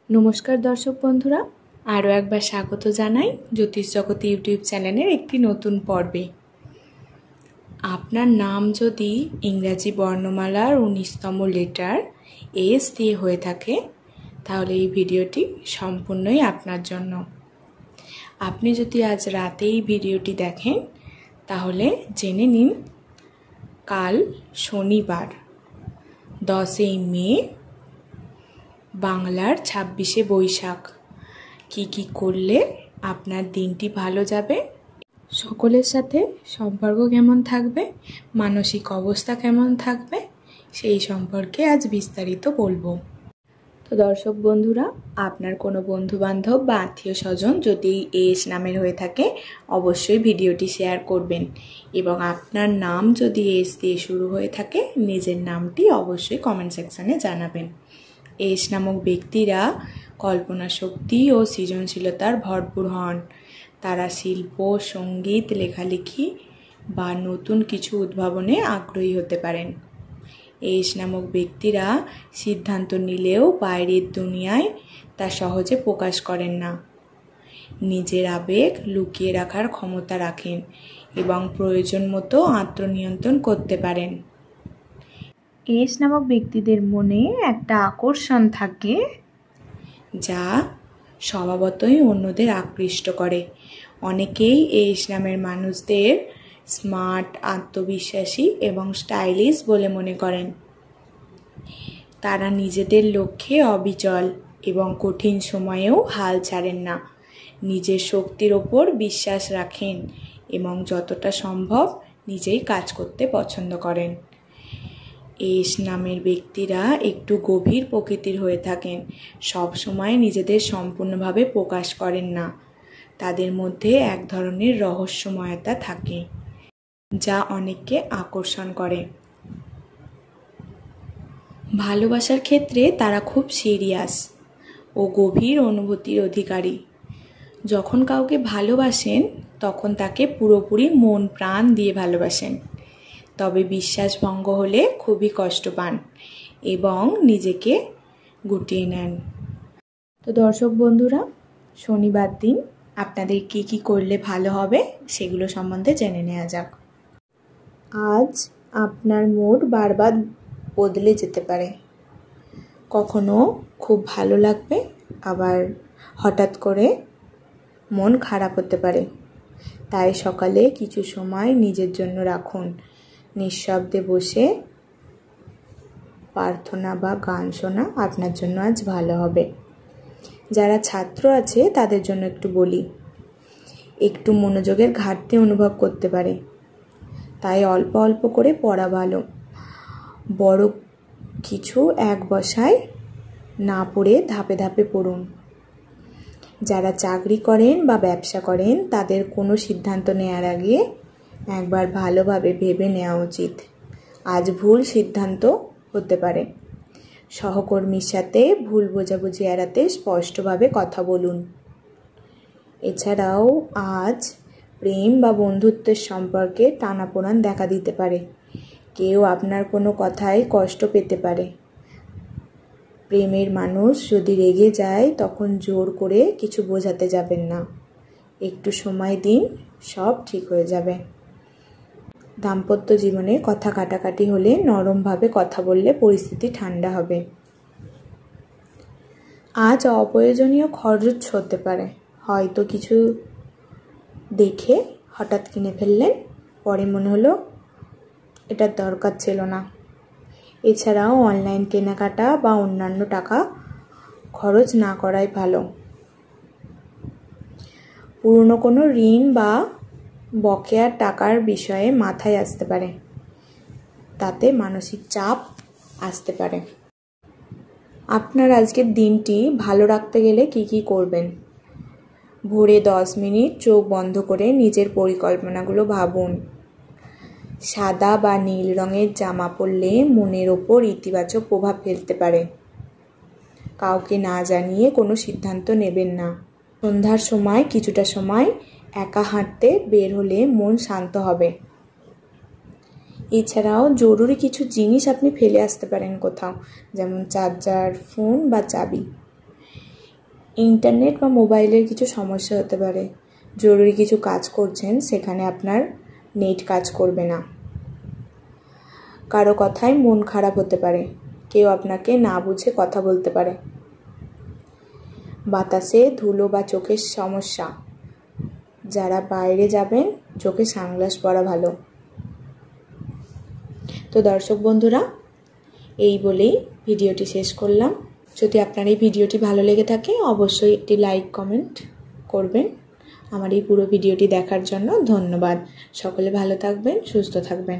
নমস্কার দর্শক বন্ধুরা, আরও একবার স্বাগত জানাই জ্যোতিষ জগৎ ইউটিউব চ্যানেলের একটি নতুন পর্বে। আপনার নাম যদি ইংরাজি বর্ণমালার 19তম লেটার এস দিয়ে হয়ে থাকে, তাহলে এই ভিডিওটি সম্পূর্ণই আপনার জন্য। আপনি যদি আজ রাতে এই ভিডিওটি দেখেন, তাহলে জেনে নিন কাল শনিবার 10 মে বাংলার 26শে বৈশাখ কি করলে আপনার দিনটি ভালো যাবে, সকলের সাথে সম্পর্ক কেমন থাকবে, মানসিক অবস্থা কেমন থাকবে, সেই সম্পর্কে আজ বিস্তারিত বলবো। তো দর্শক বন্ধুরা, আপনার কোনো বন্ধুবান্ধব বা আত্মীয় স্বজন যদি এস নামের হয়ে থাকে, অবশ্যই ভিডিওটি শেয়ার করবেন এবং আপনার নাম যদি এস দিয়ে শুরু হয়ে থাকে, নিজের নামটি অবশ্যই কমেন্ট সেকশানে জানাবেন। এস নামক ব্যক্তিরা কল্পনা শক্তি ও সৃজনশীলতার ভরপুর হন। তারা শিল্প, সঙ্গীত, লেখালেখি বা নতুন কিছু উদ্ভাবনে আগ্রহী হতে পারেন। এস নামক ব্যক্তিরা সিদ্ধান্ত নিলেও বাইরের দুনিয়ায় তা সহজে প্রকাশ করেন না। নিজের আবেগ লুকিয়ে রাখার ক্ষমতা রাখেন এবং প্রয়োজন মতো আত্মনিয়ন্ত্রণ করতে পারেন। এস নামক ব্যক্তিদের মনে একটা আকর্ষণ থাকে, যা স্বভাবতই অন্যদের আকৃষ্ট করে। অনেকেই এস নামের মানুষদের স্মার্ট, আত্মবিশ্বাসী এবং স্টাইলিশ বলে মনে করেন। তারা নিজেদের লক্ষ্যে অবিচল এবং কঠিন সময়েও হাল ছাড়েন না। নিজের শক্তির ওপর বিশ্বাস রাখেন এবং যতটা সম্ভব নিজেই কাজ করতে পছন্দ করেন। এস নামের ব্যক্তিরা একটু গভীর প্রকৃতির হয়ে থাকেন, সব সময় নিজেদের সম্পূর্ণভাবে প্রকাশ করেন না। তাদের মধ্যে এক ধরনের রহস্যময়তা থাকে, যা অনেককে আকর্ষণ করে। ভালোবাসার ক্ষেত্রে তারা খুব সিরিয়াস ও গভীর অনুভূতির অধিকারী। যখন কাউকে ভালোবাসেন, তখন তাকে পুরোপুরি মন প্রাণ দিয়ে ভালোবাসেন। তবে বিশ্বাস ভঙ্গ হলে খুবই কষ্ট পান এবং নিজেকে গুটিয়ে নেন। তো দর্শক বন্ধুরা, শনিবার দিন আপনাদের কি করলে ভালো হবে, সেগুলো সম্বন্ধে জেনে নেওয়া যাক। আজ আপনার মুড বারবার বদলে যেতে পারে। কখনো খুব ভালো লাগবে, আবার হঠাৎ করে মন খারাপ হতে পারে। তাই সকালে কিছু সময় নিজের জন্য রাখুন। নিঃশব্দে বসে প্রার্থনা বা গান শোনা আপনার জন্য আজ ভালো হবে। যারা ছাত্র আছে তাদের জন্য একটু বলি, একটু মনোযোগের ঘাটতি অনুভব করতে পারে, তাই অল্প অল্প করে পড়া ভালো। বড় কিছু এক বসায় না পড়ে ধাপে ধাপে পড়ুন। যারা চাকরি করেন বা ব্যবসা করেন, তাদের কোনো সিদ্ধান্ত নেওয়ার আগে একবার ভালোভাবে ভেবে নেওয়া উচিত। আজ ভুল সিদ্ধান্ত হতে পারে। সহকর্মীর সাথে ভুল বোঝাবুঝি এড়াতে স্পষ্টভাবে কথা বলুন। এছাড়াও আজ প্রেম বা বন্ধুত্বের সম্পর্কে টানাপোড়েন দেখা দিতে পারে। কেউ আপনার কোনো কথায় কষ্ট পেতে পারে। প্রেমের মানুষ যদি রেগে যায়, তখন জোর করে কিছু বোঝাতে যাবেন না। একটু সময় দিন, সব ঠিক হয়ে যাবে। দাম্পত্য জীবনে কথা কাটাকাটি হলে নরমভাবে কথা বললে পরিস্থিতি ঠান্ডা হবে। আজ অপ্রয়োজনীয় খরচ হতে পারে। হয়তো কিছু দেখে হঠাৎ কিনে ফেললেন, পরে মনে হলো এটার দরকার ছিল না। এছাড়াও অনলাইন কেনাকাটা বা অন্যান্য টাকা খরচ না করাই ভালো। পুরনো কোনো ঋণ বা বকেয়ার টাকার বিষয়ে মাথায় আসতে পারে, তাতে মানসিক চাপ আসতে পারে। আপনার আজকের দিনটি ভালো রাখতে গেলে কি করবেন? ভোরে 10 মিনিট চোখ বন্ধ করে নিজের পরিকল্পনাগুলো ভাবুন। সাদা বা নীল রঙের জামা পরলে মনের ওপর ইতিবাচক প্রভাব ফেলতে পারে। কাউকে না জানিয়ে কোনো সিদ্ধান্ত নেবেন না। সন্ধ্যার সময় কিছুটা সময় একা হাঁটতে বের হলে মন শান্ত হবে। এছাড়াও জরুরি কিছু জিনিস আপনি ফেলে আসতে পারেন কোথাও, যেমন চার্জার, ফোন বা চাবি। ইন্টারনেট বা মোবাইলের কিছু সমস্যা হতে পারে, জরুরি কিছু কাজ করছেন সেখানে আপনার নেট কাজ করবে না, কারো কথায় মন খারাপ হতে পারে, কেউ আপনাকে না বুঝে কথা বলতে পারে, বাতাসে ধুলো বা চোখের সমস্যা, যারা বাইরে যাবেন চোখে সানগ্লাস পরা ভালো। তো দর্শক বন্ধুরা, এই বলেই ভিডিওটি শেষ করলাম। যদি আপনার এই ভিডিওটি ভালো লেগে থাকে অবশ্যই একটি লাইক কমেন্ট করবেন। আমার এই পুরো ভিডিওটি দেখার জন্য ধন্যবাদ। সকলে ভালো থাকবেন, সুস্থ থাকবেন।